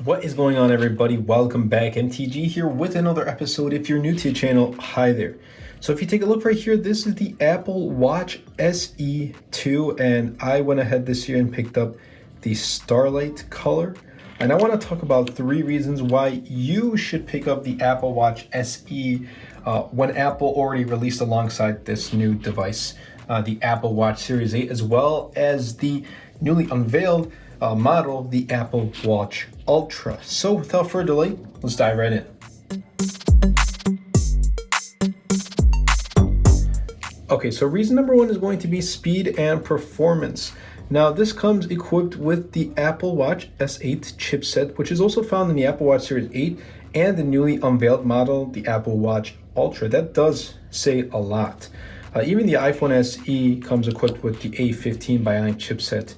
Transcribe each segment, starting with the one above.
What is going on, everybody? Welcome back. MTG here with another episode. If you're new to the channel, hi there. So if you take a look right here, this is the Apple Watch SE 2, and I went ahead this year and picked up the Starlight color. And I want to talk about 3 reasons why you should pick up the Apple Watch SE when Apple already released alongside this new device, the Apple Watch Series 8, as well as the newly unveiled model, the Apple Watch Ultra. So without further delay, let's dive right in. Okay, so reason number 1 is going to be speed and performance. Now this comes equipped with the Apple Watch S8 chipset, which is also found in the Apple Watch Series 8 and the newly unveiled model, the Apple Watch Ultra. That does say a lot. Even the iPhone SE comes equipped with the A15 Bionic chipset,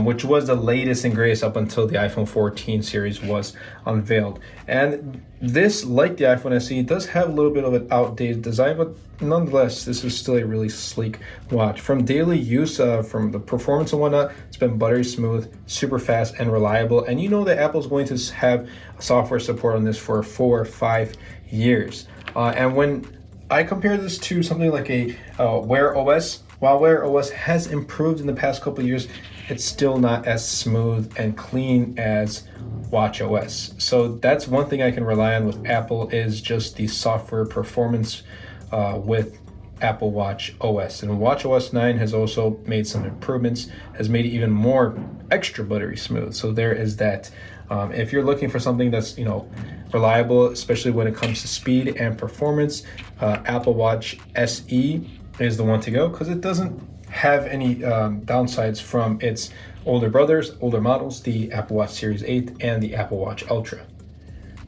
which was the latest and greatest up until the iPhone 14 series was unveiled. And this, like the iPhone SE, does have a little bit of an outdated design, but nonetheless, this is still a really sleek watch. From daily use, from the performance and whatnot, it's been buttery smooth, super fast, and reliable. And you know that Apple's going to have software support on this for 4 or 5 years. And when I compare this to something like a Wear OS, while Wear OS has improved in the past couple of years, it's still not as smooth and clean as Watch OS. So that's one thing I can rely on with Apple, is just the software performance with Apple Watch OS. And Watch OS 9 has also made some improvements, has made it even more extra buttery smooth. So there is that. If you're looking for something that's, reliable, especially when it comes to speed and performance, Apple Watch SE is the one to go, because it doesn't have any downsides from its older models, the Apple Watch Series 8 and the Apple Watch Ultra.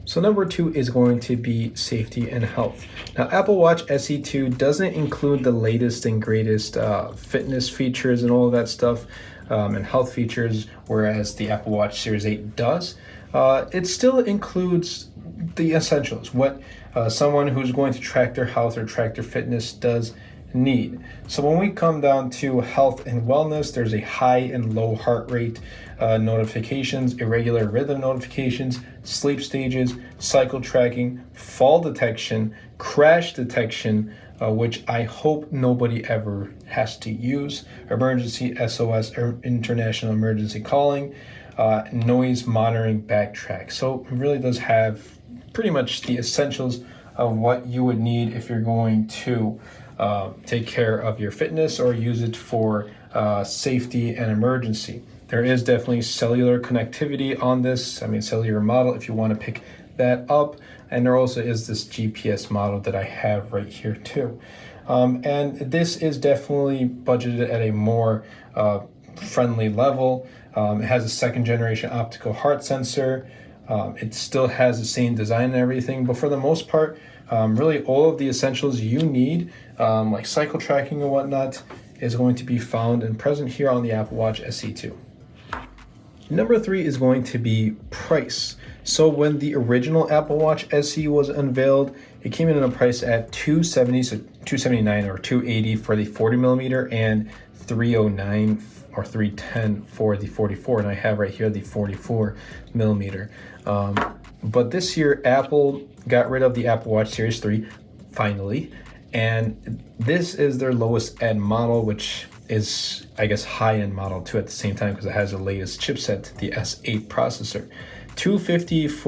So number 2 is going to be safety and health. Now, Apple Watch SE 2 doesn't include the latest and greatest fitness features and all of that stuff, and health features, whereas the Apple Watch Series 8 does. It still includes the essentials, what someone who's going to track their health or track their fitness does need. So when we come down to health and wellness, there's a high and low heart rate notifications, irregular rhythm notifications, sleep stages, cycle tracking, fall detection, crash detection, which I hope nobody ever has to use, emergency SOS or international emergency calling, noise monitoring, backtrack. So it really does have pretty much the essentials of what you would need if you're going to take care of your fitness or use it for safety and emergency. There is definitely cellular connectivity on this. Cellular model if you want to pick that up. And there also is this GPS model that I have right here too. And this is definitely budgeted at a more friendly level. It has a 2nd generation optical heart sensor. It still has the same design and everything, but for the most part, really all of the essentials you need, like cycle tracking and whatnot, is going to be found and present here on the Apple Watch SE 2. Number 3 is going to be price. So when the original Apple Watch SE was unveiled, it came in at a price at $270, so $279 or $280 for the 40 millimeter and $309 or $310 for the 44, and I have right here the 44 millimeter. But this year, Apple got rid of the Apple Watch Series 3, finally, and this is their lowest end model, which is, I guess, high-end model too at the same time, because it has the latest chipset, the S8 processor. $250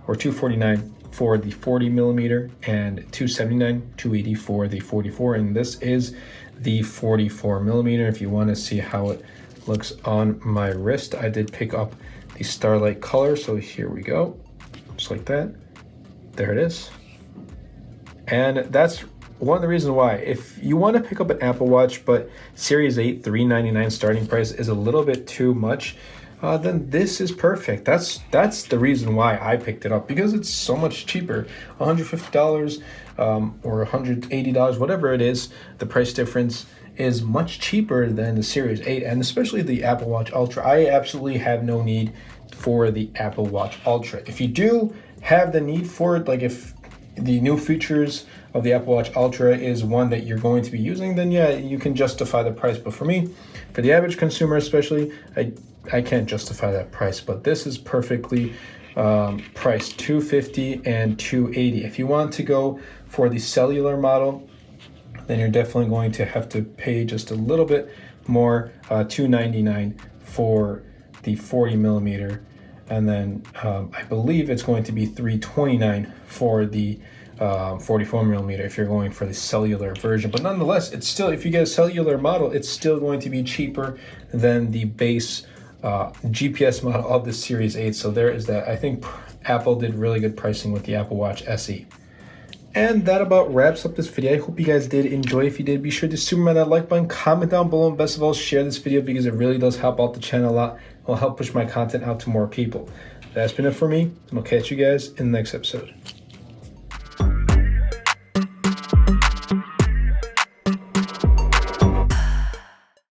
or $249 for the 40 millimeter and $279, $280 for the 44, and this is the 44 millimeter. If you want to see how it looks on my wrist, I did pick up the Starlight color, so here we go, just like that. There it is. And that's one of the reasons why, if you want to pick up an Apple Watch but Series 8 $399 starting price is a little bit too much, then this is perfect. That's the reason why I picked it up, because it's so much cheaper. $150 or $180, whatever it is, the price difference is much cheaper than the Series 8, and especially the Apple Watch Ultra. I absolutely have no need for the Apple Watch Ultra. If you do have the need for it, like if the new features of the Apple Watch Ultra is one that you're going to be using, then yeah, you can justify the price. But for me, for the average consumer especially, I I can't justify that price, but this is perfectly priced, $250 and $280. If you want to go for the cellular model, then you're definitely going to have to pay just a little bit more, $299 for the 40 millimeter, and then I believe it's going to be $329 for the 44 millimeter if you're going for the cellular version. But nonetheless, it's still, if you get a cellular model, it's still going to be cheaper than the base GPS model of the Series 8. So there is that. I think Apple did really good pricing with the Apple Watch SE. And that about wraps up this video. I hope you guys did enjoy. If you did, be sure to superman that like button, comment down below, and best of all, share this video because it really does help out the channel a lot. It will help push my content out to more people. That's been it for me, and I'll catch you guys in the next episode.